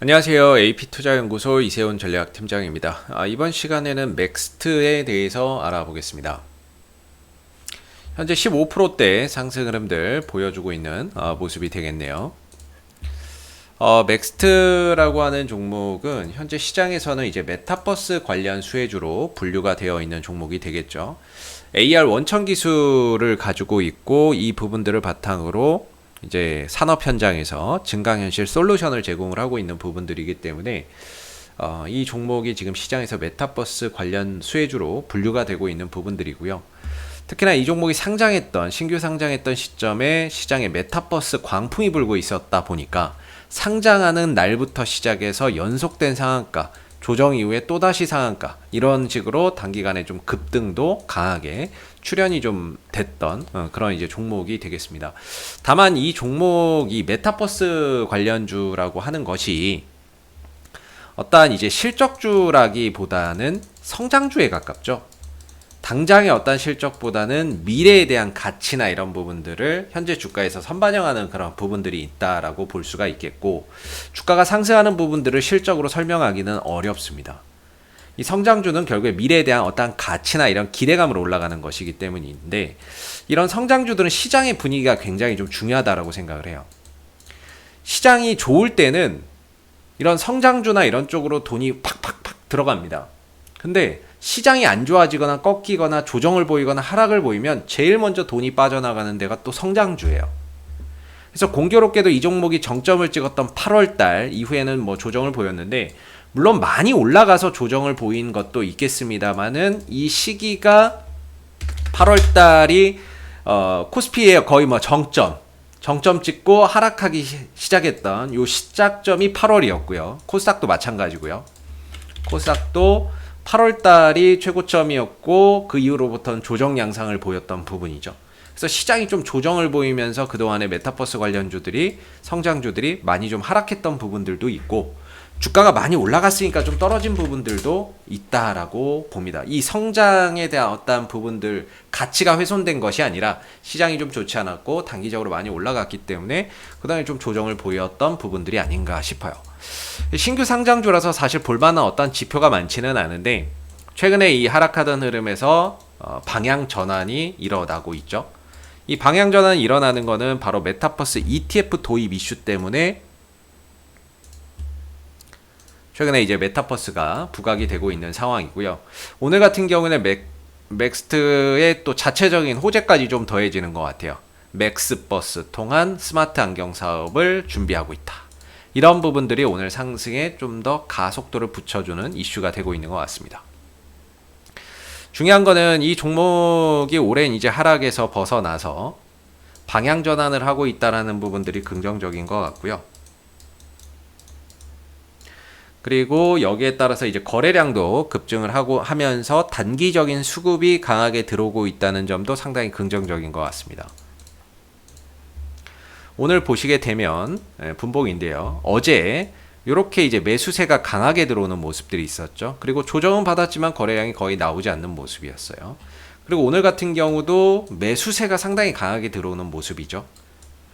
안녕하세요. AP투자연구소 이세훈 전략팀장입니다. 이번 시간에는 맥스트에 대해서 알아보겠습니다. 현재 15%대 상승 흐름들 보여주고 있는 모습이 되겠네요. 맥스트라고 하는 종목은 현재 시장에서는 이제 메타버스 관련 수혜주로 분류가 되어 있는 종목이 되겠죠. AR 원천 기술을 가지고 있고 이 부분들을 바탕으로 이제 산업 현장에서 증강현실 솔루션을 제공을 하고 있는 부분들이기 때문에 이 종목이 지금 시장에서 메타버스 관련 수혜주로 분류가 되고 있는 부분들이고요. 특히나 이 종목이 신규 상장했던 시점에 시장에 메타버스 광풍이 불고 있었다 보니까 상장하는 날부터 시작해서 연속된 상한가, 조정 이후에 또다시 상한가, 이런 식으로 단기간에 좀 급등도 강하게 출현이 좀 됐던 그런 이제 종목이 되겠습니다. 다만 이 종목이 메타버스 관련주라고 하는 것이 어떠한 이제 실적주라기보다는 성장주에 가깝죠. 당장의 어떤 실적보다는 미래에 대한 가치나 이런 부분들을 현재 주가에서 선반영하는 그런 부분들이 있다라고 볼 수가 있겠고, 주가가 상승하는 부분들을 실적으로 설명하기는 어렵습니다. 이 성장주는 결국에 미래에 대한 어떤 가치나 이런 기대감으로 올라가는 것이기 때문인데, 이런 성장주들은 시장의 분위기가 굉장히 좀 중요하다라고 생각을 해요. 시장이 좋을 때는 이런 성장주나 이런 쪽으로 돈이 팍팍팍 들어갑니다. 근데 시장이 안 좋아지거나 꺾이거나 조정을 보이거나 하락을 보이면 제일 먼저 돈이 빠져나가는 데가 또 성장주예요. 그래서 공교롭게도 이 종목이 정점을 찍었던 8월달 이후에는 뭐 조정을 보였는데, 물론 많이 올라가서 조정을 보인 것도 있겠습니다만은 이 시기가 8월달이 코스피의 거의 뭐 정점 찍고 하락하기 시작했던 요 시작점이 8월이었고요. 코스닥도 마찬가지고요. 코스닥도 8월달이 최고점이었고 그 이후로부터는 조정 양상을 보였던 부분이죠. 그래서 시장이 좀 조정을 보이면서 그동안의 메타버스 관련주들이, 성장주들이 많이 좀 하락했던 부분들도 있고, 주가가 많이 올라갔으니까 좀 떨어진 부분들도 있다라고 봅니다. 이 성장에 대한 어떤 부분들, 가치가 훼손된 것이 아니라 시장이 좀 좋지 않았고 단기적으로 많이 올라갔기 때문에 그다음에 좀 조정을 보였던 부분들이 아닌가 싶어요. 신규 상장주라서 사실 볼만한 어떤 지표가 많지는 않은데, 최근에 이 하락하던 흐름에서 방향 전환이 일어나고 있죠. 이 방향 전환이 일어나는 거는 바로 메타버스 ETF 도입 이슈 때문에 최근에 이제 메타버스가 부각이 되고 있는 상황이고요. 오늘 같은 경우는 맥스트의 또 자체적인 호재까지 좀 더해지는 것 같아요. 맥스버스 통한 스마트 안경 사업을 준비하고 있다. 이런 부분들이 오늘 상승에 좀 더 가속도를 붙여주는 이슈가 되고 있는 것 같습니다. 중요한 거는 이 종목이 오랜 이제 하락에서 벗어나서 방향 전환을 하고 있다라는 부분들이 긍정적인 것 같고요. 그리고 여기에 따라서 이제 거래량도 급증을 하면서 단기적인 수급이 강하게 들어오고 있다는 점도 상당히 긍정적인 것 같습니다. 오늘 보시게 되면 분봉인데요. 어제 이렇게 이제 매수세가 강하게 들어오는 모습들이 있었죠. 그리고 조정은 받았지만 거래량이 거의 나오지 않는 모습이었어요. 그리고 오늘 같은 경우도 매수세가 상당히 강하게 들어오는 모습이죠.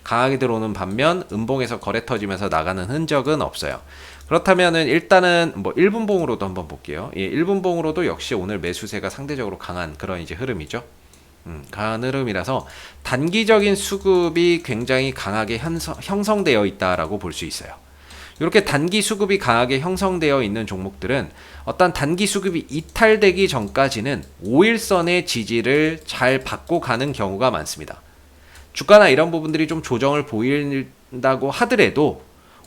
강하게 들어오는 반면 음봉에서 거래 터지면서 나가는 흔적은 없어요. 그렇다면은 일단은 뭐 1분봉으로도 한번 볼게요. 예, 1분봉으로도 역시 오늘 매수세가 상대적으로 강한 그런 이제 흐름이죠. 강한 흐름이라서 단기적인 수급이 굉장히 강하게 형성되어 있다라고 볼 수 있어요. 이렇게 단기 수급이 강하게 형성되어 있는 종목들은 어떤 단기 수급이 이탈되기 전까지는 5일선의 지지를 잘 받고 가는 경우가 많습니다. 주가나 이런 부분들이 좀 조정을 보인다고 하더라도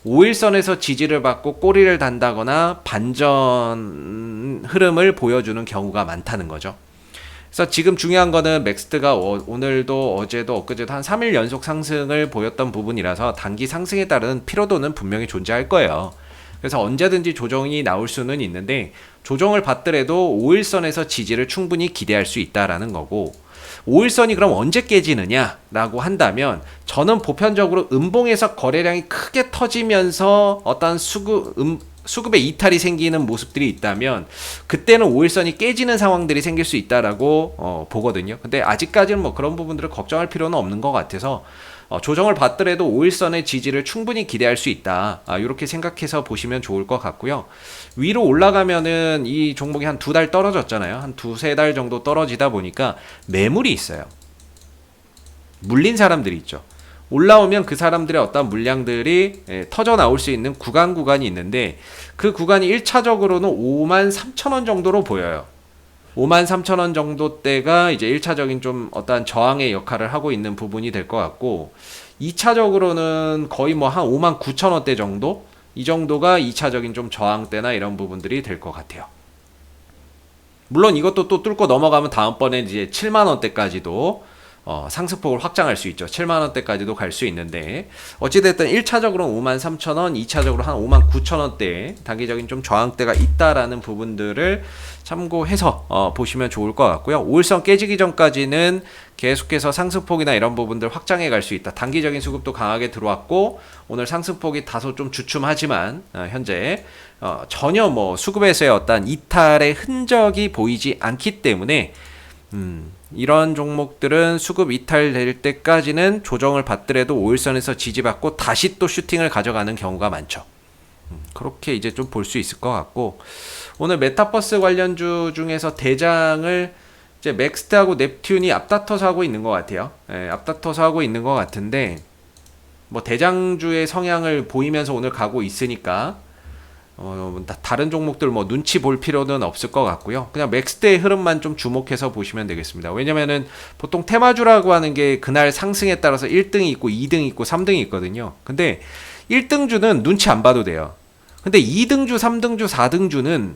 5일선에서 지지를 받고 꼬리를 단다거나 반전 흐름을 보여주는 경우가 많다는 거죠. 그래서 지금 중요한 거는 맥스트가 오늘도 어제도 엊그제도 한 3일 연속 상승을 보였던 부분이라서 단기 상승에 따른 피로도는 분명히 존재할 거예요. 그래서 언제든지 조정이 나올 수는 있는데, 조정을 받더라도 5일선에서 지지를 충분히 기대할 수 있다라는 거고, 5일선이 그럼 언제 깨지느냐 라고 한다면, 저는 보편적으로 음봉에서 거래량이 크게 터지면서 어떤 수급에 이탈이 생기는 모습들이 있다면 그때는 5일선이 깨지는 상황들이 생길 수 있다라고 보거든요. 근데 아직까지는 뭐 그런 부분들을 걱정할 필요는 없는 것 같아서 조정을 받더라도 5일선의 지지를 충분히 기대할 수 있다. 이렇게 생각해서 보시면 좋을 것 같고요. 위로 올라가면은 이 종목이 한 2달 떨어졌잖아요. 한 2~3달 정도 떨어지다 보니까 매물이 있어요. 물린 사람들이 있죠. 올라오면 그 사람들의 어떤 물량들이 터져 나올 수 있는 구간이 있는데 그 구간이 1차적으로는 53,000원 정도로 보여요. 53,000원 정도 대가 이제 1차적인 좀 어떠한 저항의 역할을 하고 있는 부분이 될 것 같고 2차적으로는 거의 뭐 한 59,000원대 정도? 이 정도가 2차적인 좀 저항대나 이런 부분들이 될 것 같아요. 물론 이것도 또 뚫고 넘어가면 다음번에 이제 7만원대까지도 상승폭을 확장할 수 있죠. 7만원대까지도 갈 수 있는데 어찌됐든 1차적으로는 53,000원, 2차적으로 한 59,000원대 단기적인 좀 저항대가 있다라는 부분들을 참고해서 보시면 좋을 것 같고요. 5일선 깨지기 전까지는 계속해서 상승폭이나 이런 부분들 확장해 갈 수 있다. 단기적인 수급도 강하게 들어왔고 오늘 상승폭이 다소 좀 주춤하지만 현재 전혀 뭐 수급에서의 어떤 이탈의 흔적이 보이지 않기 때문에 이런 종목들은 수급 이탈될 때까지는 조정을 받더라도 5일선에서 지지받고 다시 또 슈팅을 가져가는 경우가 많죠. 그렇게 이제 좀 볼 수 있을 것 같고 오늘 메타버스 관련주 중에서 대장을 이제 맥스트하고 넵튠이 앞다퉈서 하고 있는 것 같아요. 앞다퉈서 하고 있는 것 같은데 뭐 대장주의 성향을 보이면서 오늘 가고 있으니까 다른 종목들 뭐 눈치 볼 필요는 없을 것 같고요. 그냥 맥스트의 흐름만 좀 주목해서 보시면 되겠습니다. 왜냐면은 보통 테마주라고 하는 게 그날 상승에 따라서 1등이 있고 2등이 있고 3등이 있거든요. 근데 1등주는 눈치 안 봐도 돼요. 근데 2등주, 3등주, 4등주는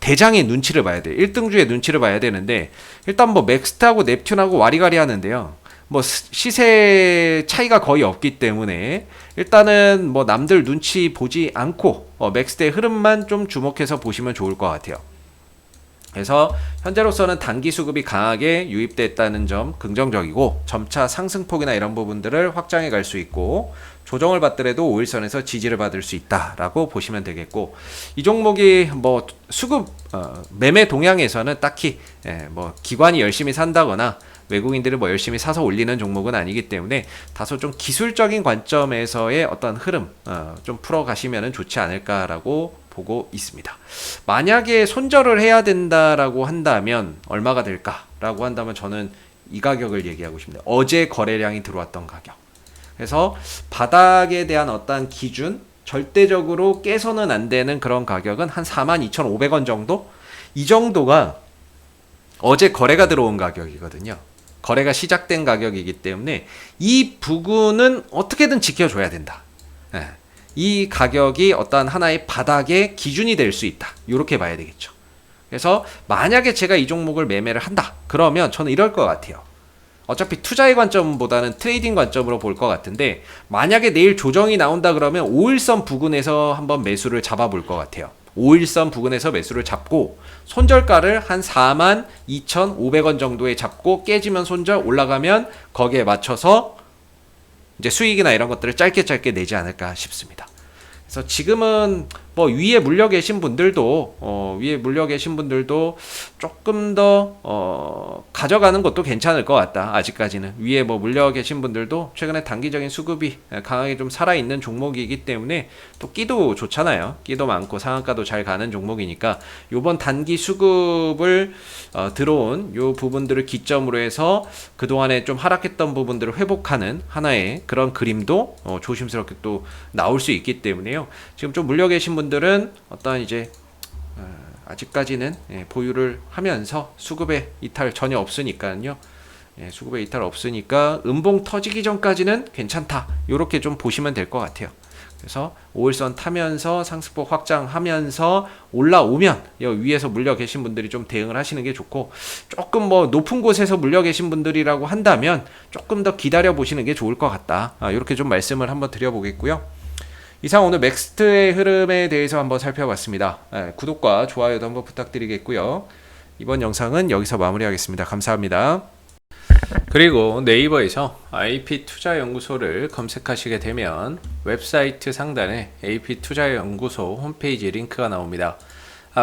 대장의 눈치를 봐야 돼요. 1등주의 눈치를 봐야 되는데 일단 뭐 맥스트하고 넵튠하고 와리가리 하는데요. 뭐 시세 차이가 거의 없기 때문에 일단은 뭐 남들 눈치 보지 않고 맥스트의 흐름만 좀 주목해서 보시면 좋을 것 같아요. 그래서 현재로서는 단기 수급이 강하게 유입됐다는 점 긍정적이고 점차 상승폭이나 이런 부분들을 확장해 갈 수 있고 조정을 받더라도 5일선에서 지지를 받을 수 있다라고 보시면 되겠고 이 종목이 뭐 수급 매매 동향에서는 딱히 뭐 기관이 열심히 산다거나 외국인들이 뭐 열심히 사서 올리는 종목은 아니기 때문에 다소 좀 기술적인 관점에서의 어떤 흐름 좀 풀어 가시면 좋지 않을까라고 보고 있습니다. 만약에 손절을 해야 된다라고 한다면 얼마가 될까라고 한다면 저는 이 가격을 얘기하고 싶네요. 어제 거래량이 들어왔던 가격. 그래서 바닥에 대한 어떤 기준 절대적으로 깨서는 안 되는 그런 가격은 한 42,500원 정도? 이 정도가 어제 거래가 들어온 가격이거든요. 거래가 시작된 가격이기 때문에 이 부분은 어떻게든 지켜줘야 된다. 이 가격이 어떤 하나의 바닥의 기준이 될 수 있다. 이렇게 봐야 되겠죠. 그래서 만약에 제가 이 종목을 매매를 한다. 그러면 저는 이럴 것 같아요. 어차피 투자의 관점보다는 트레이딩 관점으로 볼 것 같은데 만약에 내일 조정이 나온다 그러면 5일선 부근에서 한번 매수를 잡아볼 것 같아요. 5일선 부근에서 매수를 잡고 손절가를 한 42,500원 정도에 잡고 깨지면 손절 올라가면 거기에 맞춰서 이제 수익이나 이런 것들을 짧게 내지 않을까 싶습니다. 그래서 지금은 뭐 위에 물려 계신 분들도 조금 더 가져가는 것도 괜찮을 것 같다. 아직까지는 위에 뭐 물려 계신 분들도 최근에 단기적인 수급이 강하게 좀 살아있는 종목이기 때문에 또 끼도 좋잖아요. 끼도 많고 상한가도 잘 가는 종목이니까 요번 단기 수급을 들어온 요 부분들을 기점으로 해서 그동안에 좀 하락했던 부분들을 회복하는 하나의 그런 그림도 조심스럽게 또 나올 수 있기 때문에요. 지금 좀 물려 계신 분들은 어떤 이제 아직까지는 보유를 하면서 수급의 이탈 전혀 없으니까요. 수급의 이탈 없으니까 음봉 터지기 전까지는 괜찮다. 이렇게 좀 보시면 될 것 같아요. 그래서 5일선 타면서 상승폭 확장하면서 올라오면 위에서 물려 계신 분들이 좀 대응을 하시는 게 좋고 조금 뭐 높은 곳에서 물려 계신 분들이라고 한다면 조금 더 기다려 보시는 게 좋을 것 같다. 이렇게 좀 말씀을 한번 드려보겠고요. 이상 오늘 맥스트의 흐름에 대해서 한번 살펴봤습니다. 구독과 좋아요도 한번 부탁드리겠고요. 이번 영상은 여기서 마무리하겠습니다. 감사합니다. 그리고 네이버에서 AP투자연구소를 검색하시게 되면 웹사이트 상단에 AP투자연구소 홈페이지 링크가 나옵니다.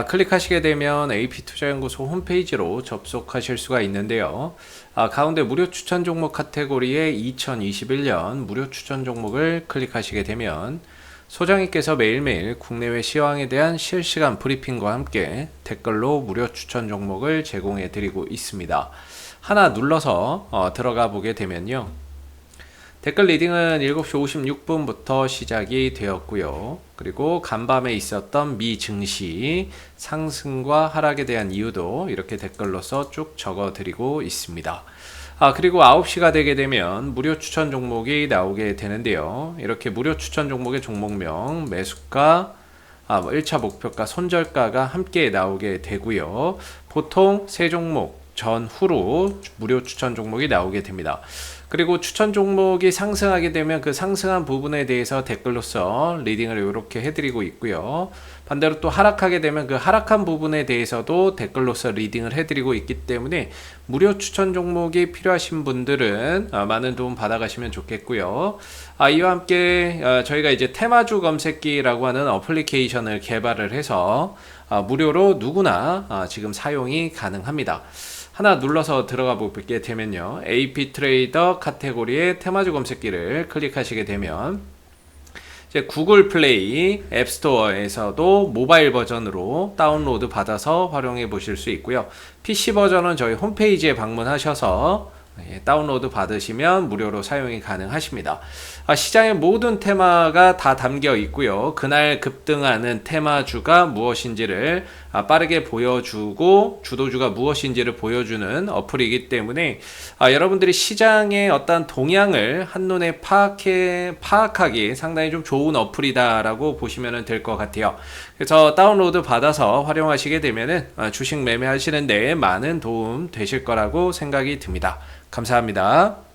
클릭하시게 되면 AP투자연구소 홈페이지로 접속하실 수가 있는데요. 가운데 무료 추천 종목 카테고리에 2021년 무료 추천 종목을 클릭하시게 되면 소장님께서 매일매일 국내외 시황에 대한 실시간 브리핑과 함께 댓글로 무료 추천 종목을 제공해 드리고 있습니다. 하나 눌러서 들어가 보게 되면요. 댓글 리딩은 7시 56분부터 시작이 되었고요. 그리고 간밤에 있었던 미 증시 상승과 하락에 대한 이유도 이렇게 댓글로서 쭉 적어 드리고 있습니다. 그리고 9시가 되게 되면 무료 추천 종목이 나오게 되는데요. 이렇게 무료 추천 종목의 종목명, 매수가, 1차 목표가, 손절가가 함께 나오게 되고요. 보통 세 종목 전후로 무료 추천 종목이 나오게 됩니다. 그리고 추천 종목이 상승하게 되면 그 상승한 부분에 대해서 댓글로서 리딩을 이렇게 해드리고 있고요. 반대로 또 하락하게 되면 그 하락한 부분에 대해서도 댓글로서 리딩을 해드리고 있기 때문에 무료 추천 종목이 필요하신 분들은 많은 도움 받아가시면 좋겠고요. 이와 함께 저희가 이제 테마주 검색기라고 하는 어플리케이션을 개발을 해서 무료로 누구나 지금 사용이 가능합니다. 하나 눌러서 들어가 보게 되면요. AP 트레이더 카테고리의 테마주 검색기를 클릭하시게 되면 이제 구글 플레이 앱스토어에서도 모바일 버전으로 다운로드 받아서 활용해 보실 수 있고요. PC 버전은 저희 홈페이지에 방문하셔서 다운로드 받으시면 무료로 사용이 가능하십니다. 시장의 모든 테마가 다 담겨 있고요. 그날 급등하는 테마주가 무엇인지를 빠르게 보여주고 주도주가 무엇인지를 보여주는 어플이기 때문에 여러분들이 시장의 어떤 동향을 한눈에 파악하기 상당히 좀 좋은 어플이다라고 보시면 될 것 같아요. 그래서 다운로드 받아서 활용하시게 되면은 주식 매매하시는 데 많은 도움 되실 거라고 생각이 듭니다. 감사합니다.